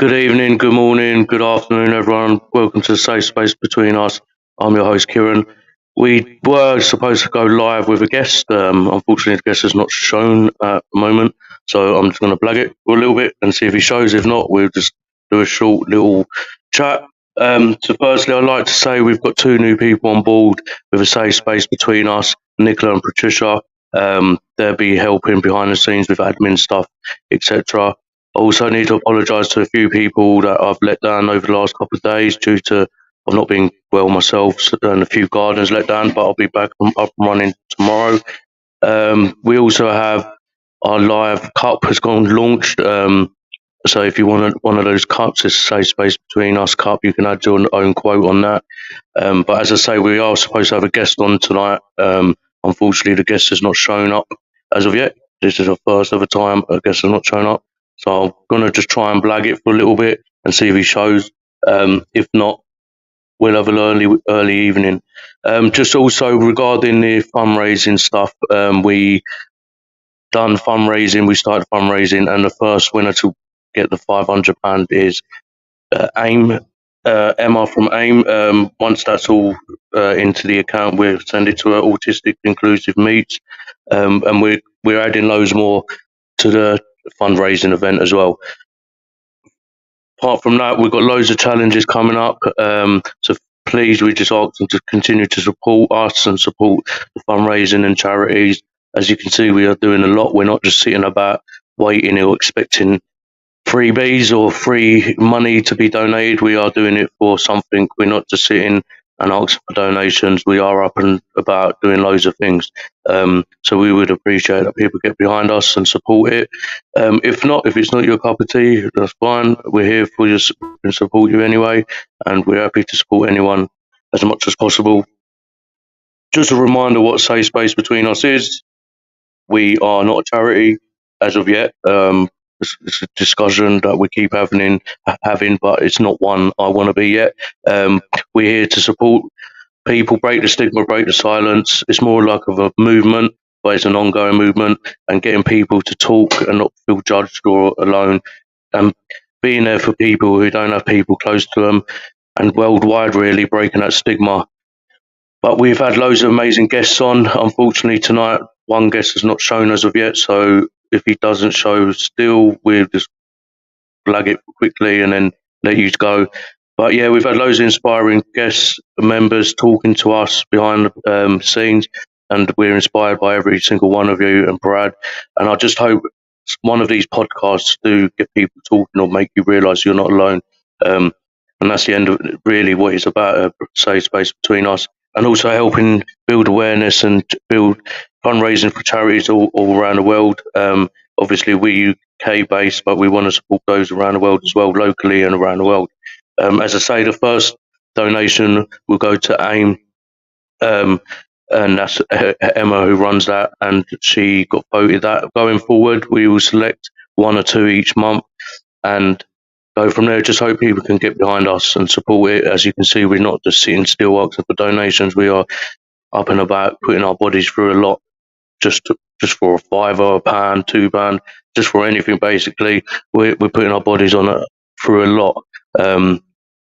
Good evening, good morning, good afternoon, everyone. Welcome to the Safe Space Between Us. I'm your host, Kieran. We were supposed to go live with a guest. Unfortunately, the guest has not shown at the moment, so I'm just going to blag it for a little bit and see if he shows. If not, we'll just do a short little chat. So, firstly, I'd like to say we've got two new people on board with a Safe Space Between Us, Nicola and Patricia. They'll be helping behind the scenes with admin stuff, etc. I also need to apologise to a few people that I've let down over the last couple of days due to I've not been well myself and a few gardeners let down, but I'll be back up and running tomorrow. We also have our live cup has gone launched. So if you want one of those cups, it's a Safe Space Between Us cup. You can add your own quote on that. But as I say, we are supposed to have a guest on tonight. Unfortunately, the guest has not shown up as of yet. This is our first ever time a guest has not shown up. So I'm going to just try and blag it for a little bit and see if he shows. If not, we'll have an early evening. Just also regarding the fundraising stuff, we done fundraising. We started fundraising, and the first winner to get the £500 is AIM. Emma from AIM. Once that's all into the account, we'll send it to her Autistic Inclusive Meets, and we're adding loads more to the fundraising event as well. Apart from that, we've got loads of challenges coming up. So please, we just ask them to continue to support us and support the fundraising and charities. As you can see, we are doing a lot. We're not just sitting about waiting or expecting freebies or free money to be donated. We are doing it for something. We're not just sitting and asking for donations. We are up and about doing loads of things. So we would appreciate that people get behind us and support it. If not, if it's not your cup of tea, that's fine. We're here for you and support you anyway, and we're happy to support anyone as much as possible. Just a reminder what Safe Space Between Us is. We are not a charity as of yet. It's a discussion that we keep having, but it's not one I want to be yet. We're here to support people, break the stigma, break the silence. It's more like of a movement, but it's an ongoing movement, and getting people to talk and not feel judged or alone, and being there for people who don't have people close to them, and worldwide really breaking that stigma. But we've had loads of amazing guests on. Unfortunately, tonight, one guest has not shown as of yet, so if he doesn't show still, we'll just flag it quickly and then let you go. But yeah, we've had loads of inspiring guests, members talking to us behind the scenes, and we're inspired by every single one of you and Brad. And I just hope one of these podcasts do get people talking or make you realise you're not alone. And that's the end of really what it's about, a safe space between us. And also helping build awareness and build fundraising for charities all around the world. Obviously, we're UK based, but we want to support those around the world as well, locally and around the world. As I say, the first donation will go to AIM, and that's Emma who runs that, and she got voted that. Going forward, we will select one or two each month and go from there. Just hope people can get behind us and support it. As you can see, we're not just sitting still asking for donations. We are up and about, putting our bodies through a lot, just for a £5 a pound, £2, just for anything. Basically, we're putting our bodies on it through a lot.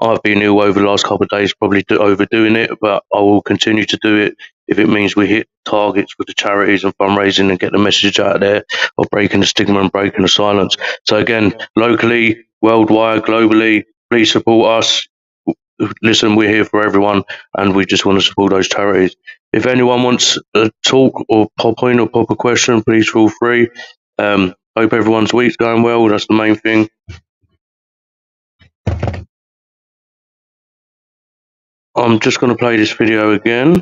I've been ill over the last couple of days, probably overdoing it, but I will continue to do it if it means we hit targets with the charities and fundraising and get the message out there of breaking the stigma and breaking the silence. So again, locally, worldwide, globally, please support us. Listen, we're here for everyone, and we just want to support those charities. If anyone wants to talk or pop in or pop a question, please feel free. Hope everyone's week's going well. That's the main thing. I'm just going to play this video again.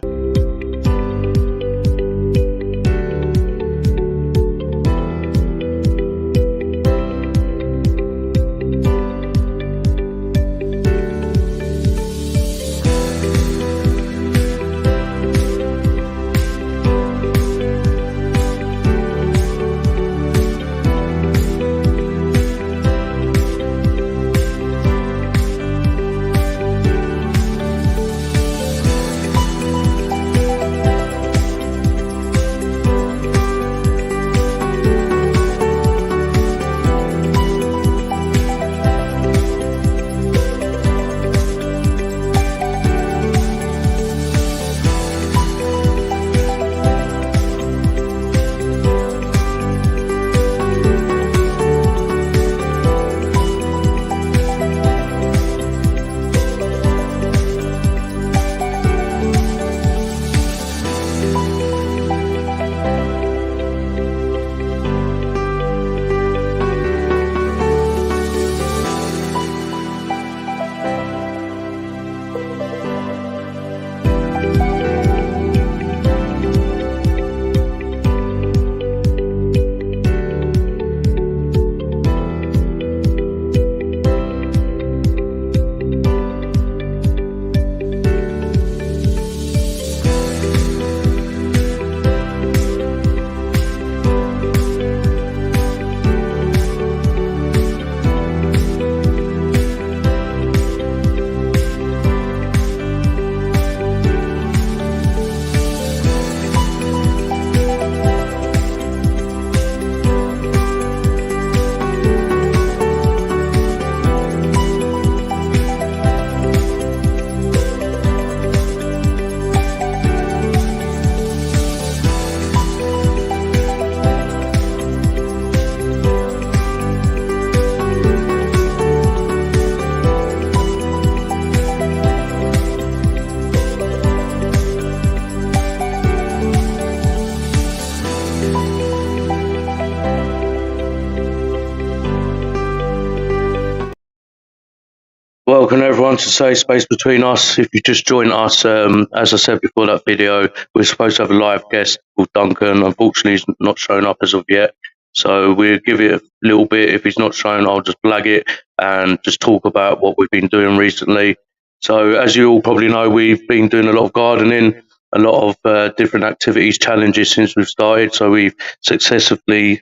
welcome everyone to Safe Space Between Us. If you just joined us, as I said before that video, we're supposed to have a live guest called Duncan. Unfortunately, he's not shown up as of yet. So we'll give it a little bit. If he's not shown, I'll just blag it and just talk about what we've been doing recently. So as you all probably know, we've been doing a lot of gardening, a lot of different activities, challenges since we've started. So we've successfully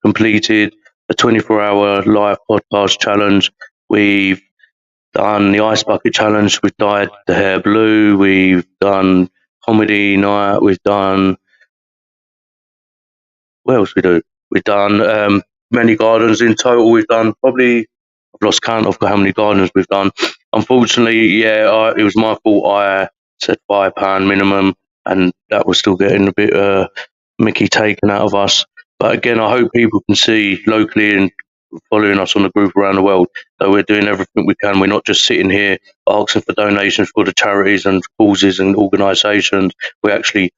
completed a 24-hour live podcast challenge. We've done the ice bucket challenge. We've dyed the hair blue. We've done comedy night. We've done, what else we do? We've done many gardens in total. We've done probably, I've lost count of how many gardens we've done. Unfortunately, it was my fault. I said £5 minimum, and that was still getting a bit Mickey taken out of us. But again, I hope people can see locally and following us on the group around the world that we're doing everything we can. We're not just sitting here asking for donations for the charities and causes and organisations. We're actually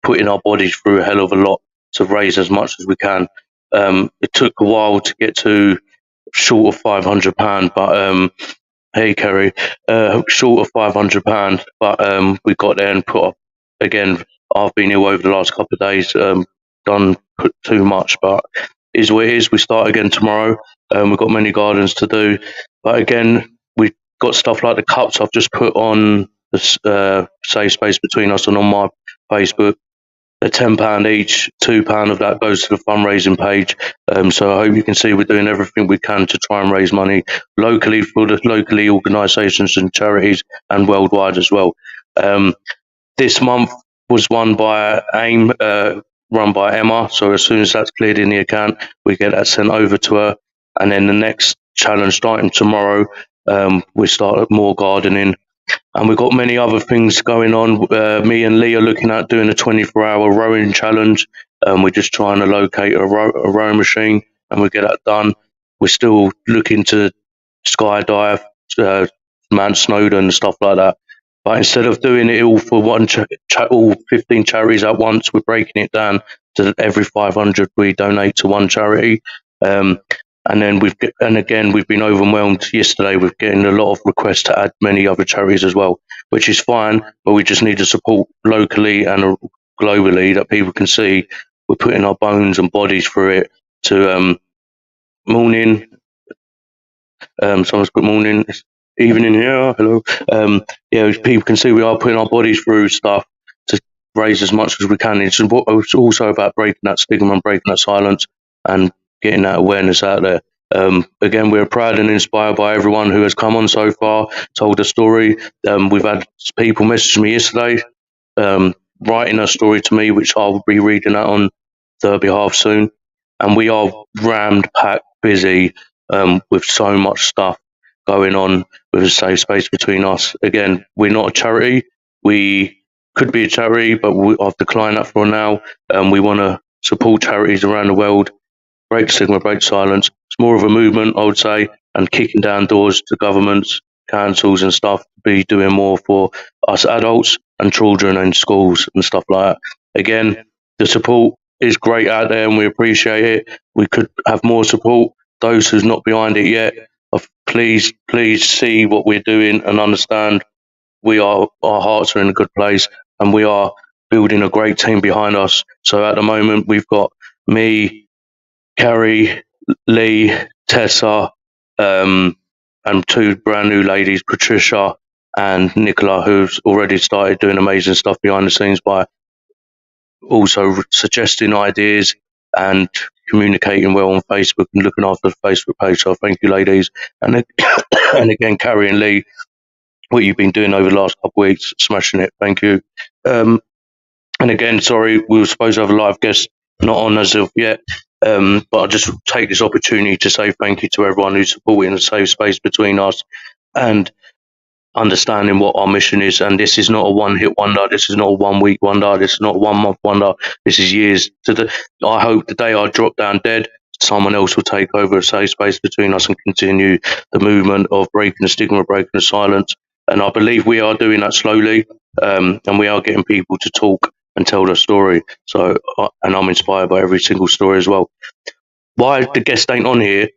putting our bodies through a hell of a lot to raise as much as we can. It took a while to get to short of £500, but hey, Kerry, short of £500, but we got there and put up again. I've been ill over the last couple of days, done put too much, but is what it is. We start again tomorrow. We've got many gardens to do, but again, we've got stuff like the cups I've just put on the Safe Space Between Us and on my Facebook. They're £10 each. £2 of that goes to the fundraising page. So I hope you can see we're doing everything we can to try and raise money locally for the locally organisations and charities and worldwide as well. This month was won by AIM, run by Emma. So as soon as that's cleared in the account, we get that sent over to her. And then the next challenge starting tomorrow, we start more gardening. And we've got many other things going on. Me and Lee are looking at doing a 24-hour rowing challenge. We're just trying to locate a rowing machine, and we get that done. We're still looking to skydive, Mount Snowdon and stuff like that. But instead of doing it all for all 15 charities at once, we're breaking it down to every 500 we donate to one charity. And then we've been overwhelmed yesterday with getting a lot of requests to add many other charities as well, which is fine, but we just need to support locally and globally that people can see we're putting our bones and bodies through it. To morning, someone's put morning, evening, yeah, hello. People can see we are putting our bodies through stuff to raise as much as we can. It's also about breaking that stigma and breaking that silence and getting that awareness out there. Again, we're proud and inspired by everyone who has come on so far, told a story. We've had people message me yesterday, writing a story to me, which I'll be reading out on their behalf soon. And we are rammed, packed, busy with so much stuff going on with a Safe Space Between Us. Again, we're not a charity. We could be a charity, but I've declined that for now. We want to support charities around the world. Break stigma, break silence. It's more of a movement, I would say, and kicking down doors to governments, councils and stuff to be doing more for us adults and children and schools and stuff like that. Again, the support is great out there and we appreciate it. We could have more support. Those who's not behind it yet, please see what we're doing and understand our hearts are in a good place and we are building a great team behind us. So at the moment, we've got me, Carrie, Lee, Tessa, and two brand new ladies, Patricia and Nicola, who've already started doing amazing stuff behind the scenes by also suggesting ideas and communicating well on Facebook and looking after the Facebook page. So thank you, ladies. And again, Carrie and Lee, what you've been doing over the last couple of weeks, smashing it. Thank you. And again, sorry, we were supposed to have a live guest, not on as of yet. But I'll just take this opportunity to say thank you to everyone who's supporting the Safe Space Between Us and understanding what our mission is. And this is not a one-hit wonder. This is not a one-week wonder. This is not a one-month wonder. This is years. I hope the day I drop down dead, someone else will take over a Safe Space Between Us and continue the movement of breaking the stigma, breaking the silence. And I believe we are doing that slowly, and we are getting people to talk and tell their story. So, and I'm inspired by every single story as well. Why the guest ain't on here,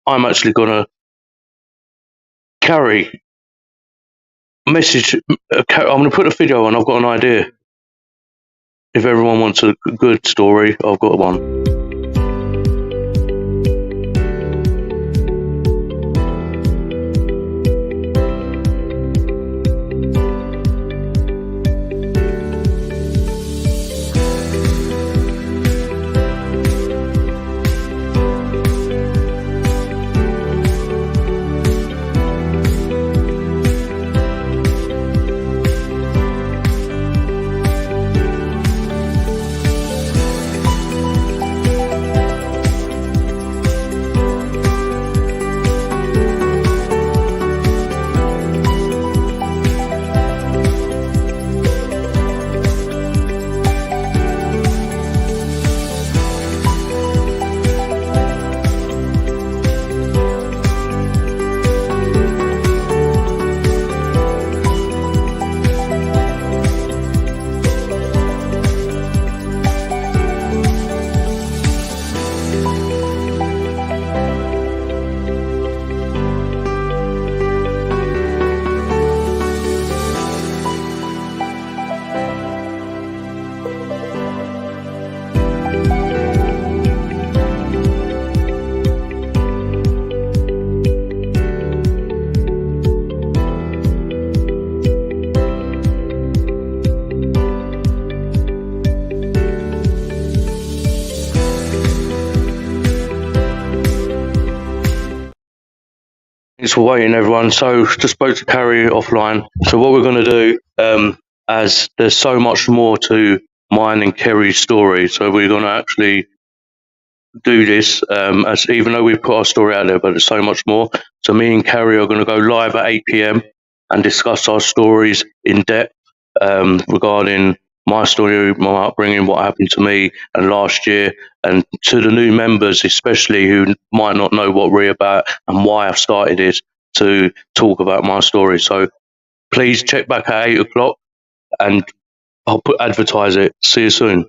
I'm actually going to Carrie, message. I'm going to put a video on. I've got an idea. If everyone wants a good story, I've got one. Thanks for waiting, everyone. So, just spoke to Carrie offline. So, what we're going to do, as there's so much more to mine and Kerry's story, so we're going to actually do this. As even though we've put our story out there, but there's so much more. So, me and Carrie are going to go live at 8 p.m. and discuss our stories in depth regarding my story, my upbringing, what happened to me and last year, and to the new members, especially who might not know what we're about and why I've started it, to talk about my story. So please check back at 8 o'clock and I'll advertise it. See you soon.